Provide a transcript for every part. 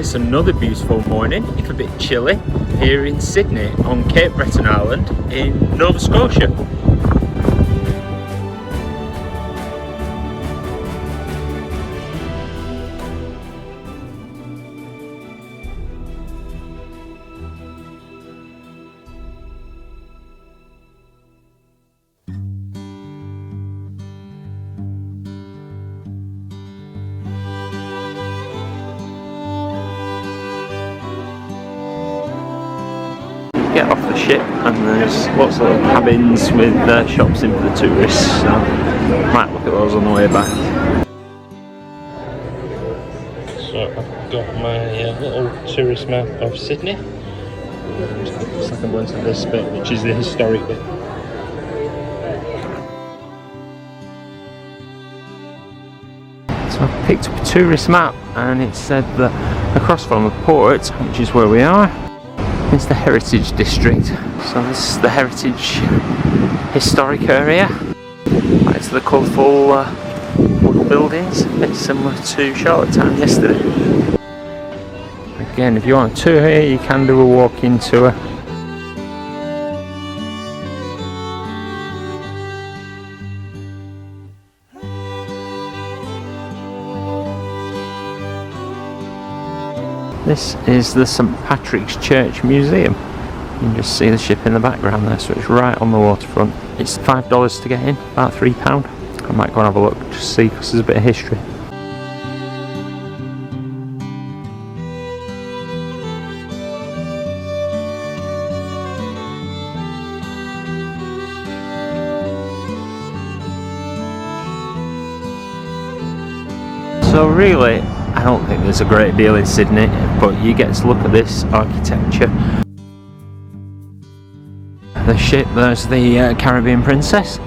It's another beautiful morning, if a bit chilly, here in Sydney on Cape Breton Island in Nova Scotia. Get off the ship and there's lots of little cabins with shops in for the tourists, so might look at those on the way back. So I've got my little tourist map of Sydney, and looks like I'm going to this bit, which is the historic bit. So I've picked up a tourist map and it said that across from the port, which is where we are, it's the Heritage District. So this is the Heritage Historic area. It's the colourful wood buildings, a bit similar to Charlotte Town yesterday. Again, if you want a tour here, you can do a walk-in tour. This is the St Patrick's Church Museum. You can just see the ship in the background there, so it's right on the waterfront. It's $5 to get in, about £3. I might go and have a look, just see, because there's a bit of history. So really, I don't think there's a great deal in Sydney, but you get to look at this architecture. The ship, there's the Caribbean Princess,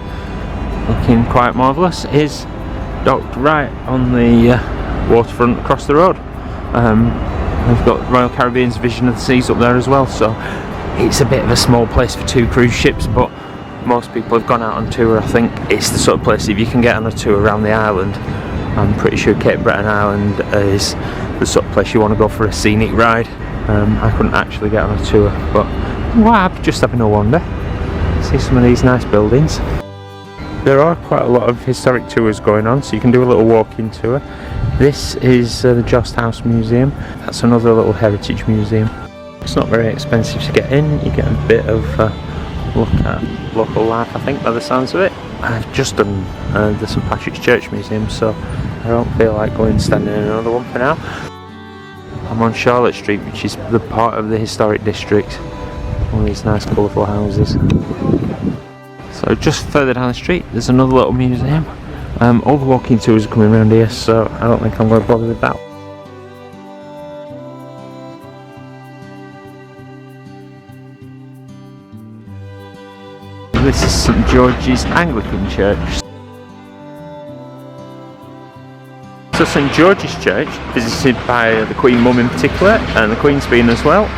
looking quite marvellous, is docked right on the waterfront across the road. We've got Royal Caribbean's Vision of the Seas up there as well, so it's a bit of a small place for two cruise ships, but most people have gone out on tour. I think it's the sort of place, if you can get on a tour around the island, I'm pretty sure Cape Breton Island is the sort of place you want to go for a scenic ride. I couldn't actually get on a tour, but I'm just having a wander. See some of these nice buildings. There are quite a lot of historic tours going on, so you can do a little walk-in tour. This is the Jost House Museum. That's another little heritage museum. It's not very expensive to get in. You get a bit of look at local life, I think, by the sounds of it. I've just done the St Patrick's Church Museum, so I don't feel like going and standing in another one for now. I'm on Charlotte Street, which is the part of the historic district. All these nice colourful houses. So just further down the street, there's another little museum. All the walking tours are coming around here, so I don't think I'm going to bother with that. This is St George's Anglican Church. So St George's Church, visited by the Queen Mum in particular, and the Queen's been as well.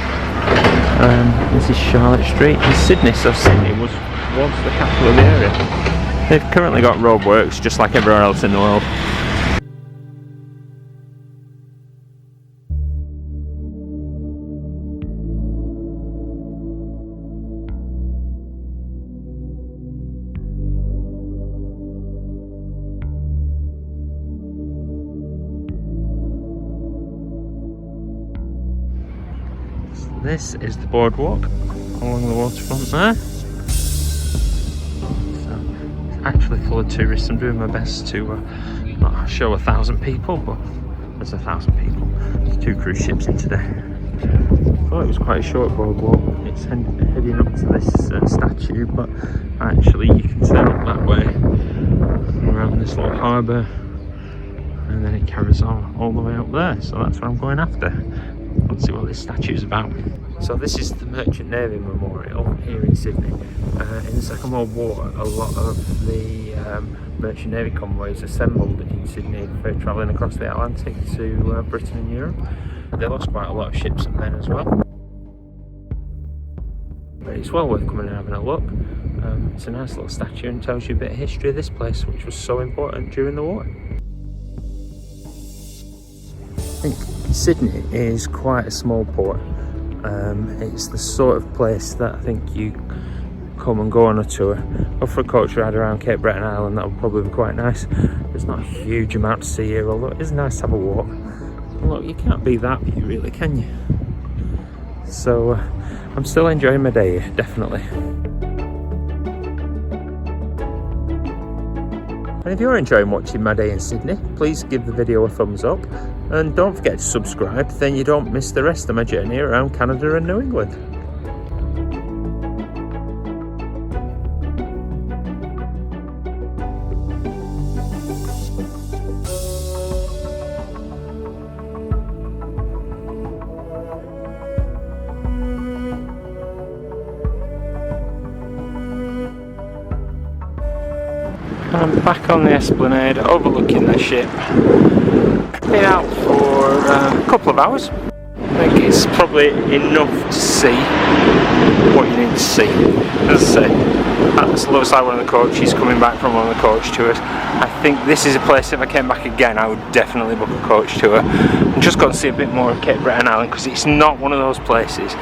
This is Charlotte Street in Sydney, so Sydney was once the capital of the area. They've currently got roadworks just like everywhere else in the world. This is the boardwalk along the waterfront there. So it's actually full of tourists. I'm doing my best to not show 1,000 people, but there's 1,000 people. There's 2 cruise ships in today. I thought it was quite a short boardwalk. It's heading up to this statue, but actually you can turn up that way around this little harbour, and then it carries on all the way up there. So that's what I'm going after. Let's see what this statue is about. So this is the Merchant Navy Memorial here in Sydney. In the Second World War, a lot of the Merchant Navy convoys assembled in Sydney for travelling across the Atlantic to Britain and Europe. They lost quite a lot of ships and men as well. But it's well worth coming and having a look. It's a nice little statue and tells you a bit of history of this place, which was so important during the war. I think Sydney is quite a small port. It's the sort of place that I think you come and go on a tour. Go for a coach ride around Cape Breton Island, that would probably be quite nice. There's not a huge amount to see here, although it is nice to have a walk. And look, you can't beat that view really, can you? So I'm still enjoying my day here, definitely. And if you're enjoying watching my day in Sydney, please give the video a thumbs up. And don't forget to subscribe, then you don't miss the rest of my journey around Canada and New England. I'm back on the Esplanade overlooking the ship. Been out for a couple of hours. I think it's probably enough to see what you need to see. As I say, that's looks like one of the coaches coming back from one of the coach tours. I think this is a place, if I came back again, I would definitely book a coach tour. I'm just going to see a bit more of Cape Breton Island, because it's not one of those places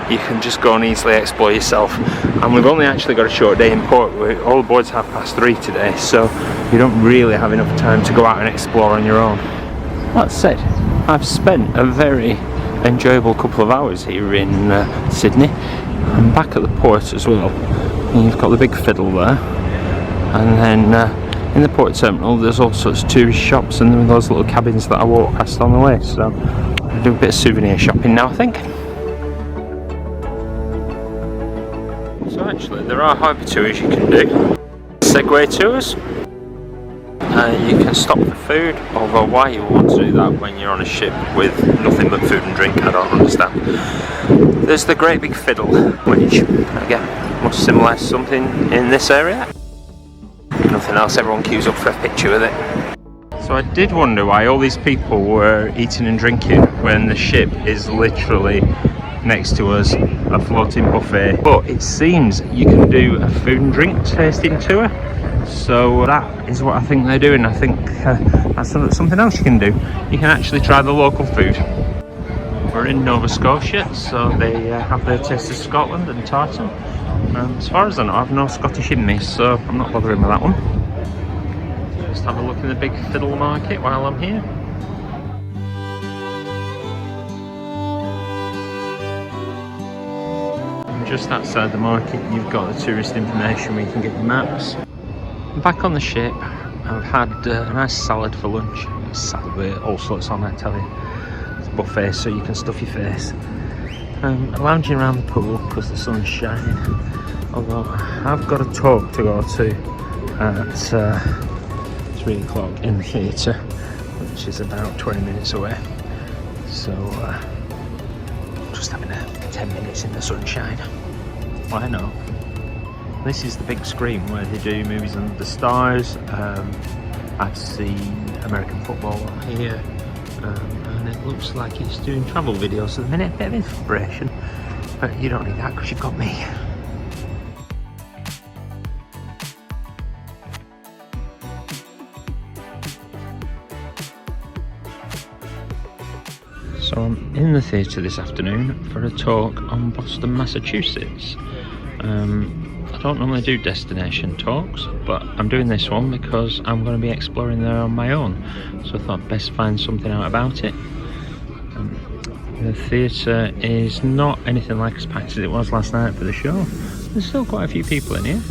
you can just go and easily explore yourself. And we've only actually got a short day in port. All the board's 3:30 today, so you don't really have enough time to go out and explore on your own. That said, I've spent a very enjoyable couple of hours here in Sydney. I'm back at the port as well. And you've got the big Fiddle there, and then in the port terminal there's all sorts of tourist shops and those little cabins that I walk past on the way. So I'll do a bit of souvenir shopping now, I think. So actually there are hyper tours you can do. Segway tours. You can stop for food, although why you want to do that when you're on a ship with nothing but food and drink, I don't understand. There's the great big Fiddle, which again must symbolise something in this area. Nothing else, everyone queues up for a picture with it. So I did wonder why all these people were eating and drinking when the ship is literally next to us, a floating buffet. But it seems you can do a food and drink tasting tour. So that is what I think they're doing. I think that's something else you can do. You can actually try the local food. We're in Nova Scotia, so they have their taste of Scotland and tartan. As far as I know, I have no Scottish in me, so I'm not bothering with that one. Just have a look in the big Fiddle market while I'm here. Just outside the market, you've got the tourist information where you can get your maps. Back on the ship, I've had a nice salad for lunch. Salad with all sorts on, I tell you. It's a buffet, so you can stuff your face. Lounging around the pool because the sun's shining. Although I've got a talk to go to at 3 o'clock in the theatre, which is about 20 minutes away. So just having 10 minutes in the sunshine. Why not? This is the big screen where they do movies under the stars. I've seen American football here, and it looks like it's doing travel videos at the minute. A bit of inspiration, but you don't need that because you've got me. So I'm in the theatre this afternoon for a talk on Boston, Massachusetts. I don't normally do destination talks, but I'm doing this one because I'm going to be exploring there on my own. So I thought I'd best find something out about it. The theatre is not anything like as packed as it was last night for the show. There's still quite a few people in here.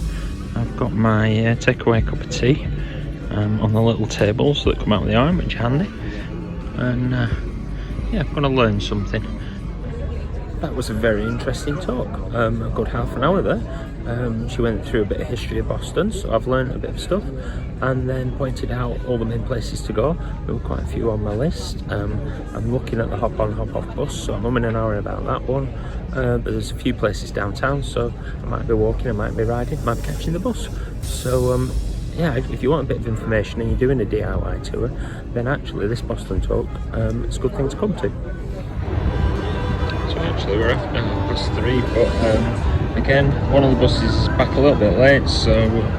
I've got my takeaway cup of tea on the little tables that come out with the arm, which are handy. And yeah, I'm going to learn something. That was a very interesting talk, a good half an hour there. She went through a bit of history of Boston, so I've learned a bit of stuff, and then pointed out all the main places to go. There were quite a few on my list. I'm looking at the hop on hop off bus, so I'm umming and ahhing about that one, but there's a few places downtown, so I might be walking, I might be riding, I might be catching the bus. So yeah, if you want a bit of information and you're doing a DIY tour, then actually this Boston talk, it's a good thing to come to. So actually we're at bus 3, but again, one of the buses is back a little bit late, so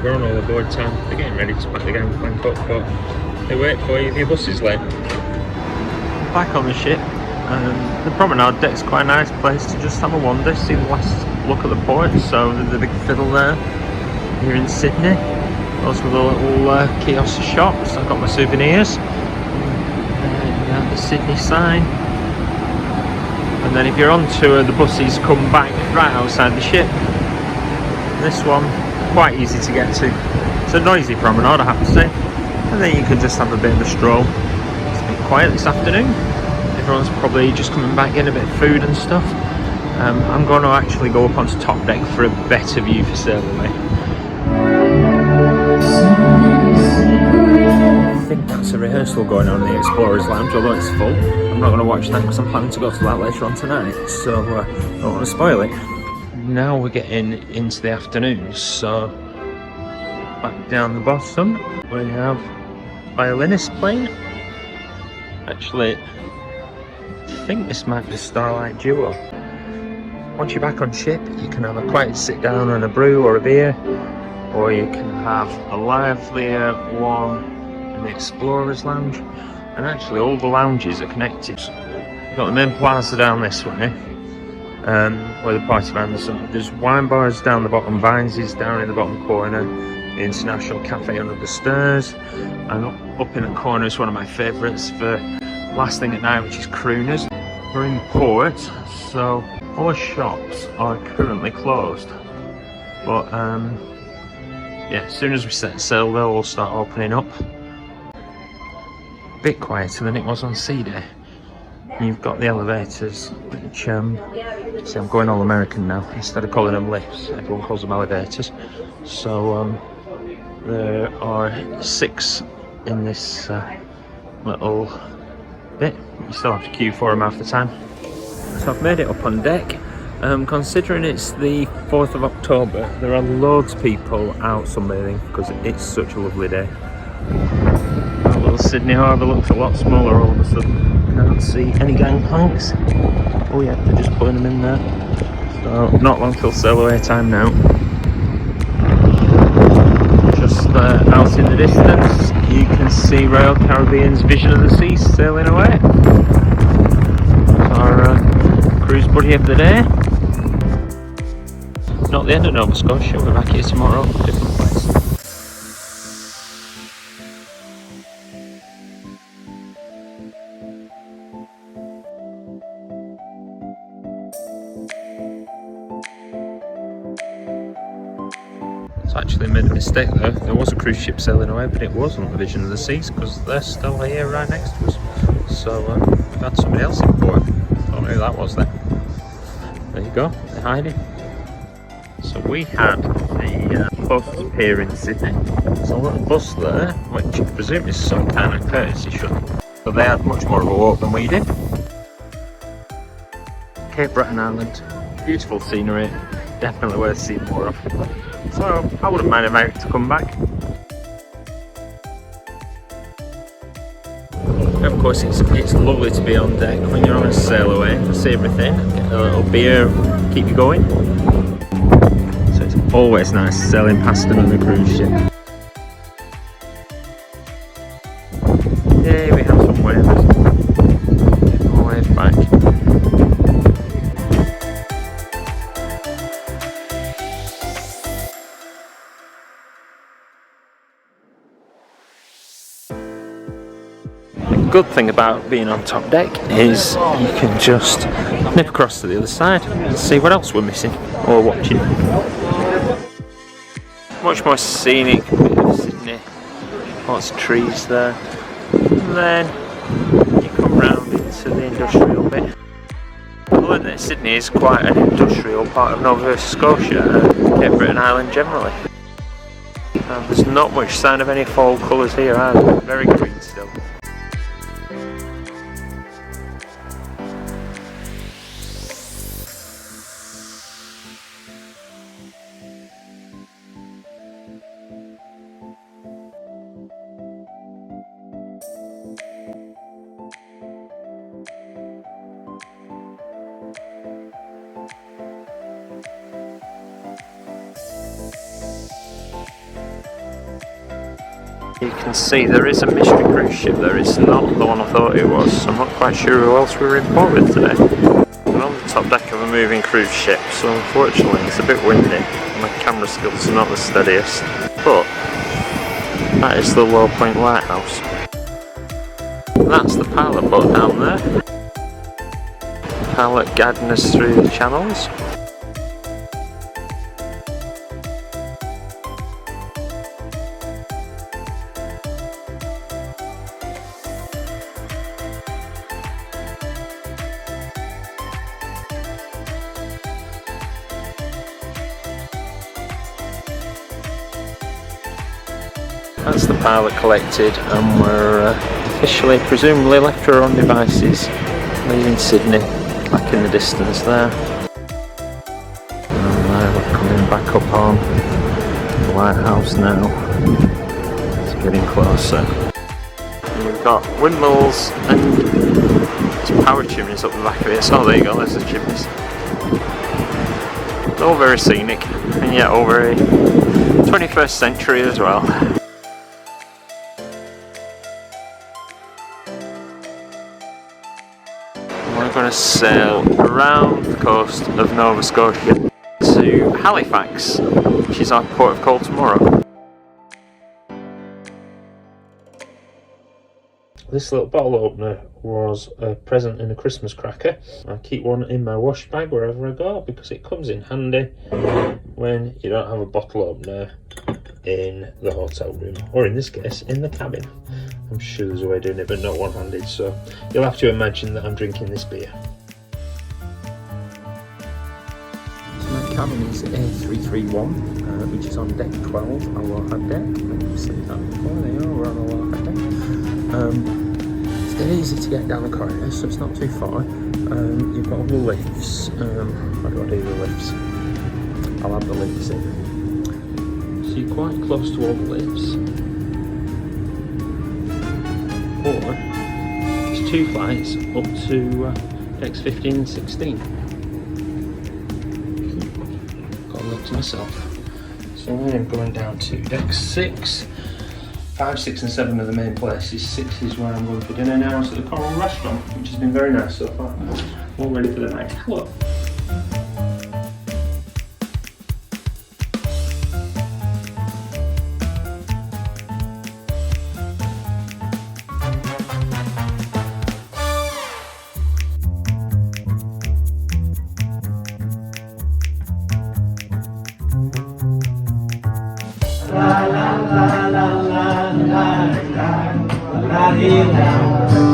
we're on all aboard time. They're getting ready to pack the gangplank up, but they wait for you if your bus is late. back on the ship. The promenade deck's quite a nice place to just have a wander, see the last look at the port. So there's the big Fiddle there, here in Sydney. Also with a little kiosk shops. I've got my souvenirs. And the Sydney sign. And then if you're on tour, the buses come back right outside the ship. This one, quite easy to get to. It's a noisy promenade, I have to say. And then you can just have a bit of a stroll. It's been quiet this afternoon. Everyone's probably just coming back, getting a bit of food and stuff. I'm going to actually go up onto top deck for a better view for Sailaway. I think that's a rehearsal going on in the Explorers Lounge, although it's full. I'm not going to watch that because I'm planning to go to that later on tonight, so I don't want to spoil it. Now we're getting into the afternoon, so back down the bottom we have violinists playing. Actually, I think this might be a Starlight Duo. Once you're back on ship, you can have a quiet sit down and a brew or a beer, or you can have a livelier one in the Explorers Lounge. And actually all the lounges are connected. You've got the main plaza down this way, where the party bands are. There's wine bars down the bottom, Vines is down in the bottom corner, the International Cafe under the stairs, and up in the corner is one of my favourites for last thing at night, which is Crooners. We're in port, so all the shops are currently closed. But yeah, as soon as we set sail, they'll all start opening up. A bit quieter than it was on sea day. You've got the elevators, which see, I'm going all American now. Instead of calling them lifts, everyone calls them elevators. So there are 6 in this little bit. You still have to queue for them half the time. So I've made it up on deck. Considering it's the 4th of October, there are loads of people out sunbathing because it's such a lovely day. That little Sydney harbour looks a lot smaller all of a sudden. Can't see any gangplanks. Oh yeah, they're just putting them in there. So not long till Sailaway time now. Just out in the distance, you can see Royal Caribbean's Vision of the Sea sailing away. Our cruise buddy of the day. Not the end of Nova Scotia, we're back here tomorrow, different place. So actually made a mistake there. There was a cruise ship sailing away, but it wasn't the Vision of the Seas because they're still here right next to us. So we've had somebody else in port. Don't know who that was then. There you go, they're hiding. So we had the bus pier in Sydney. There's a little bus there, which I presume is some kind of courtesy shuttle. So they had much more of a walk than we did. Cape Breton Island, beautiful scenery, definitely worth seeing more of. So I wouldn't mind America to come back. Of course, it's lovely to be on deck when you're on a Sailaway, see everything, get a little beer, keep you going. So it's always nice sailing past another cruise ship. Yay, we have some waves. Always back. The good thing about being on top deck is you can just nip across to the other side and see what else we're missing or watching. Much more scenic bit of Sydney, lots of trees there, and then you come round into the industrial bit. Well, Sydney is quite an industrial part of Nova Scotia and Cape Breton Island generally. There's not much sign of any fall colours here either, very green still. You can see there is a mystery cruise ship there. It's not the one I thought it was. So I'm not quite sure who else we were in port with today. We're on the top deck of a moving cruise ship, so unfortunately it's a bit windy. My camera skills are not the steadiest. But that is the Low Point Lighthouse. That's the pilot boat down there. The pilot guiding us through the channels. That's the pilot collected, and we're officially, presumably, left to our own devices, leaving Sydney, back in the distance there. And we're coming back up on the lighthouse now. It's getting closer. And we've got windmills and some power chimneys up the back of it. Oh, there you go, there's the chimneys. All very scenic, and yet all very 21st century as well. We're going to sail around the coast of Nova Scotia to Halifax, which is our port of call tomorrow. This little bottle opener was a present in a Christmas cracker. I keep one in my wash bag wherever I go because it comes in handy when you don't have a bottle opener in the hotel room, or in this case in the cabin. I'm sure there's a way of doing it, but not one-handed, so you'll have to imagine that I'm drinking this beer. So my cabin is A331, which is on deck 12, Aloha deck. You've seen that before, there you are, we're on Aloha deck. It's dead easy to get down the corridor, so it's not too far. You've got all the lifts. How do I do the lifts? I'll have the lifts in. So you're quite close to all the lifts. Or there's 2 flights up to decks 15 and 16. Got a look to myself. So I'm going down to deck 6. 5, 6 and 7 are the main places. 6 is where I'm going for dinner now. It's at the Coral Restaurant, which has been very nice so far. All ready for the night. Hello. la la la la la la la la la